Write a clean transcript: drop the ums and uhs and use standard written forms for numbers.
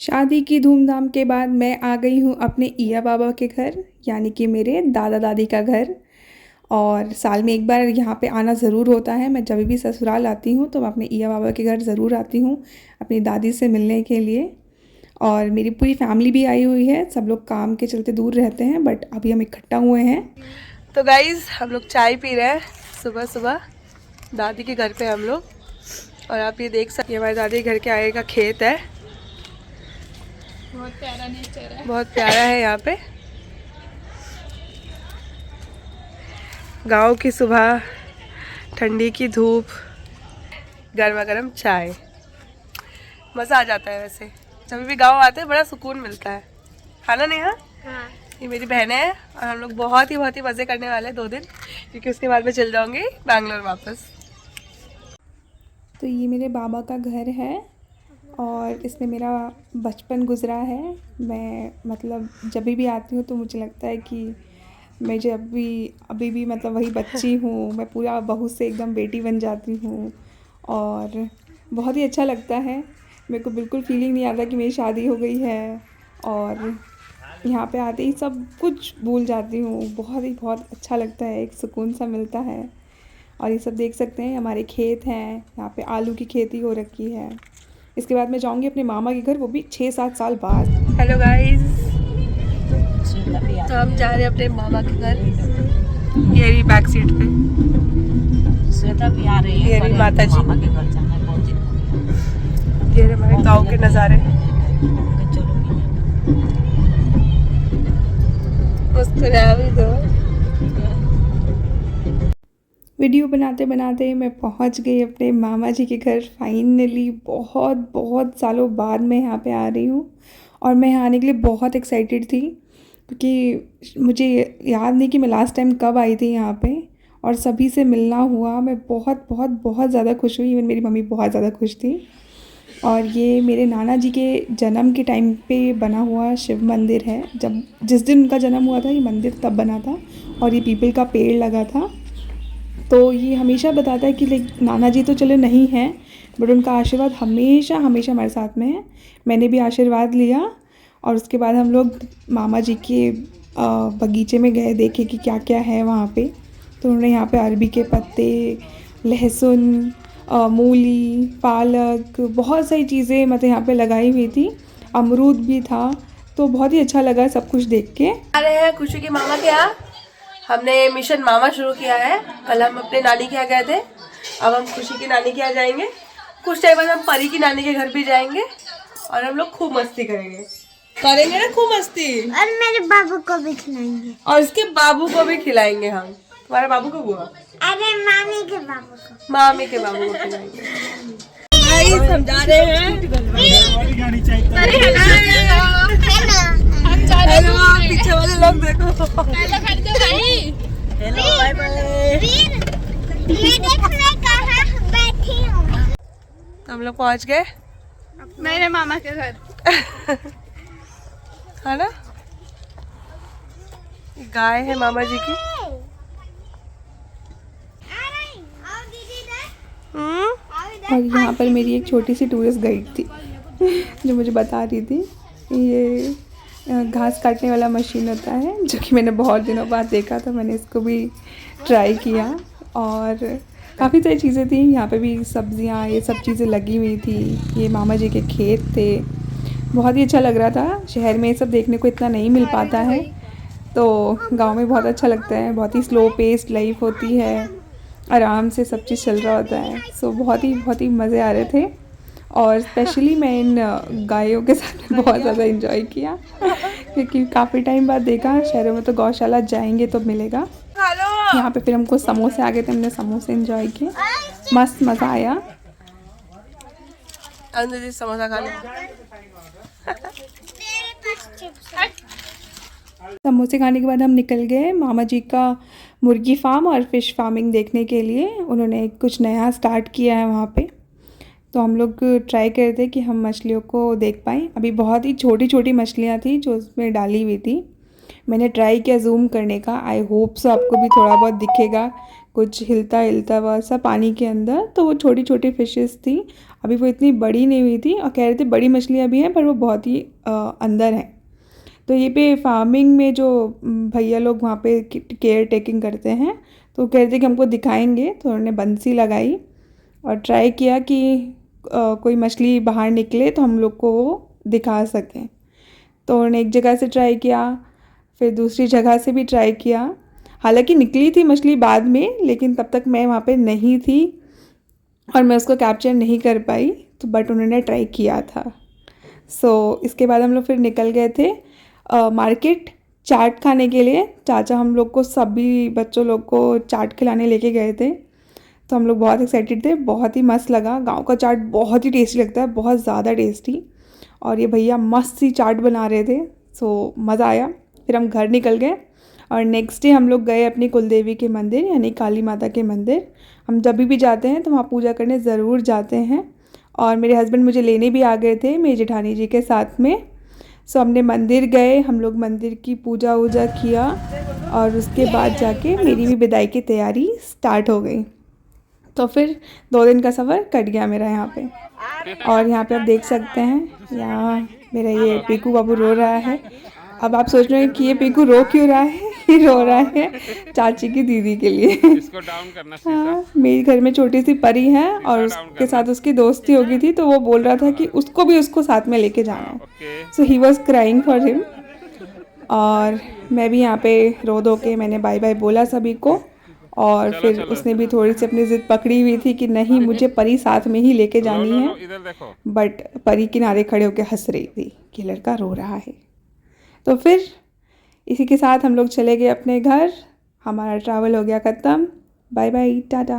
शादी की धूमधाम के बाद मैं आ गई हूँ अपने ईया बाबा के घर, यानी कि मेरे दादा दादी का घर। और साल में एक बार यहाँ पे आना ज़रूर होता है। मैं जब भी ससुराल आती हूँ तो मैं अपने ईया बाबा के घर ज़रूर आती हूँ अपनी दादी से मिलने के लिए। और मेरी पूरी फैमिली भी आई हुई है। सब लोग काम के चलते दूर रहते हैं, बट अभी हम इकट्ठा हुए हैं। तो गाइज़, हम लोग चाय पी रहे हैं सुबह सुबह दादी के घर पे हम लोग। और आप ये देख सकते हैं हमारी दादी के घर के आगे का खेत है। बहुत प्यारा नेचर है, बहुत प्यारा है यहाँ पे। गाँव की सुबह, ठंडी की धूप, गर्मा गर्म चाय, मज़ा आ जाता है। वैसे जब भी गाँव आते हैं बड़ा सुकून मिलता है। खाना नेहा? हाँ। ये मेरी बहनें हैं और हम लोग बहुत ही मज़े करने वाले हैं 2 दिन, क्योंकि उसके बाद मैं चल जाऊँगी बैंगलोर वापस। तो ये मेरे बाबा का घर है और इसमें मेरा बचपन गुज़रा है। मैं मतलब जब भी आती हूँ तो मुझे लगता है कि मैं अभी भी मतलब वही बच्ची हूँ। मैं पूरा बहू से एकदम बेटी बन जाती हूँ और बहुत ही अच्छा लगता है। मेरे को बिल्कुल फीलिंग नहीं आता कि मेरी शादी हो गई है। और यहाँ पे आते ही सब कुछ भूल जाती हूँ। बहुत अच्छा लगता है, एक सुकून सा मिलता है। और ये सब देख सकते हैं हमारे खेत हैं, यहाँ पे आलू की खेती हो रखी है। इसके बाद मैं जाऊँगी अपने मामा के घर, वो भी 6-7 साल बाद। हेलो गाइस, तो हम जा रहे हैं अपने मामा के घर। ये भी बैक सीट पे श्वेता भी आ रही है। ये भी माता जी मामा के घर जाना है, बहुत दिन। ये हमारे गाँव के नज़ारे। मुस्कुरा भी दो। वीडियो बनाते बनाते मैं पहुंच गई अपने मामा जी के घर। फाइनली बहुत सालों बाद मैं यहाँ पे आ रही हूँ और मैं यहाँ आने के लिए बहुत एक्साइटेड थी, क्योंकि मुझे याद नहीं कि मैं लास्ट टाइम कब आई थी यहाँ पे। और सभी से मिलना हुआ। मैं बहुत ज़्यादा खुश हुई। इवन मेरी मम्मी बहुत ज़्यादा खुश थी। और ये मेरे नाना जी के जन्म के टाइम पे बना हुआ शिव मंदिर है। जिस दिन उनका जन्म हुआ था ये मंदिर तब बना था और ये पीपल का पेड़ लगा था। तो ये हमेशा बताता है कि लाइक नाना जी तो चलो नहीं हैं, बट उनका आशीर्वाद हमेशा हमारे साथ में है। मैंने भी आशीर्वाद लिया और उसके बाद हम लोग मामा जी के बगीचे में गए, देखे कि क्या क्या है वहाँ पे। तो उन्होंने यहाँ पे अरबी के पत्ते, लहसुन, मूली, पालक, बहुत सारी चीज़ें मतलब यहाँ पे लगाई हुई थी। अमरूद भी था। तो बहुत ही अच्छा लगा सब कुछ देख के। आ रहे हैं खुशी के मामा के यहाँ। हमने मिशन मामा शुरू किया है। कल हम अपने नानी के यहाँ गए थे, अब हम खुशी की नानी के यहाँ जाएंगे। कुछ टाइम बाद हम परी की नानी के घर भी जाएंगे और हम लोग खूब मस्ती करेंगे ना, खूब मस्ती। और मेरे बाबू को भी खिलाएंगे और उसके बाबू को भी खिलाएंगे हम। तुम्हारे बाबू को हुआ? अरे मामी के बाबू को, मामी के बाबू को खिलाएंगे। हम जा रहे हैं। हेलो, पीछे वाले लोग देखो। Hello, bye bye. मैं कहाँ बैठी हूँ। हम लोग पहुँच गए मेरे मामा के घर। है ना? गाय है मामा जी की। और यहाँ पर मेरी एक छोटी सी टूरिस्ट गाइड थी जो मुझे बता रही थी ये घास काटने वाला मशीन होता है, जो कि मैंने बहुत दिनों बाद देखा था। मैंने इसको भी ट्राई किया और काफ़ी सारी चीज़ें थी यहाँ पे भी, सब्जियाँ, ये सब चीज़ें लगी हुई थी। ये मामा जी के खेत थे। बहुत ही अच्छा लग रहा था। शहर में ये सब देखने को इतना नहीं मिल पाता है, तो गांव में बहुत अच्छा लगता है। बहुत ही स्लो पेस्ड लाइफ होती है, आराम से सब चीज़ चल रहा होता है। सो बहुत ही मज़े आ रहे थे। और स्पेशली मैं इन गायों के साथ बहुत ज़्यादा एंजॉय किया, क्योंकि काफ़ी टाइम बाद देखा। शहरों में तो गौशाला जाएंगे तो मिलेगा। यहाँ पे फिर हमको समोसे आ गए थे, हमने समोसे एंजॉय किए। मस्त मज़ा आया। समोसा खाने समोसे खाने के बाद हम निकल गए मामा जी का मुर्गी फार्म और फ़िश फार्मिंग देखने के लिए। उन्होंने कुछ नया स्टार्ट किया है वहाँ पे। तो हम लोग ट्राई कर रहे थे कि हम मछलियों को देख पाएँ। अभी बहुत ही छोटी मछलियाँ थी जो उसमें डाली हुई थी। मैंने ट्राई किया जूम करने का। आई होप सो आपको भी थोड़ा बहुत दिखेगा, कुछ हिलता हिलता हुआ सा पानी के अंदर। तो वो छोटी छोटी फिशेस थी, अभी वो इतनी बड़ी नहीं हुई थी, और कह रहे थे बड़ी मछलियाँ भी हैं पर वो बहुत ही अंदर हैं। तो ये पे फार्मिंग में जो भैया लोग वहाँ पे केयर टेकिंग करते हैं, तो कह रहे थे कि हमको दिखाएंगे। तो उन्होंने बंसी लगाई और ट्राई किया कि कोई मछली बाहर निकले तो हम लोग को वो दिखा सकें। तो उन्होंने एक जगह से ट्राई किया, फिर दूसरी जगह से भी ट्राई किया। हालांकि निकली थी मछली बाद में, लेकिन तब तक मैं वहाँ पे नहीं थी और मैं उसको कैप्चर नहीं कर पाई, तो बट उन्होंने ट्राई किया था। सो इसके बाद हम लोग फिर निकल गए थे मार्केट चाट खाने के लिए। चाचा हम लोग को, सभी बच्चों लोग को चाट खिलाने लेके गए थे, तो हम लोग बहुत एक्साइटेड थे। बहुत ही मस्त लगा, गांव का चाट बहुत ही टेस्टी लगता है, बहुत ज़्यादा टेस्टी। और ये भैया मस्त सी चाट बना रहे थे, सो मज़ा आया। फिर हम घर निकल गए और नेक्स्ट डे हम लोग गए अपनी कुलदेवी के मंदिर यानी काली माता के मंदिर। हम जब भी जाते हैं तो वहाँ पूजा करने ज़रूर जाते हैं, और मेरे हस्बैंड मुझे लेने भी आ गए थे मेरी जेठानी जी के साथ में। सो हमने मंदिर गए, हम लोग मंदिर की पूजा वूजा किया, और उसके बाद जाके मेरी भी विदाई की तैयारी स्टार्ट हो गई। तो फिर 2 दिन का सफ़र कट गया मेरा यहाँ पे। और यहाँ पे आप देख सकते हैं, यहाँ मेरा ये पीकू बाबू रो रहा है। अब आप सोच रहे हैं कि ये पीकू रो क्यों रहा है? ये रो रहा है चाची की दीदी के लिए। इसको डाउन करना हाँ, मेरे घर में छोटी सी परी है और उसके साथ उसकी दोस्ती हो गई थी, तो वो बोल रहा था कि उसको भी उसको साथ में लेके जाना है। So he was crying for him. और मैं भी यहाँ पे रो धो के मैंने बाय बाय बोला सभी को, और फिर उसने भी थोड़ी सी अपनी ज़िद पकड़ी हुई थी कि नहीं मुझे परी साथ में ही लेके जानी है, बट परी किनारे खड़े होकर हंस रही थी कि लड़का रो रहा है। तो फिर इसी के साथ हम लोग चले गए अपने घर, हमारा ट्रैवल हो गया ख़त्म। Bye bye, Tata.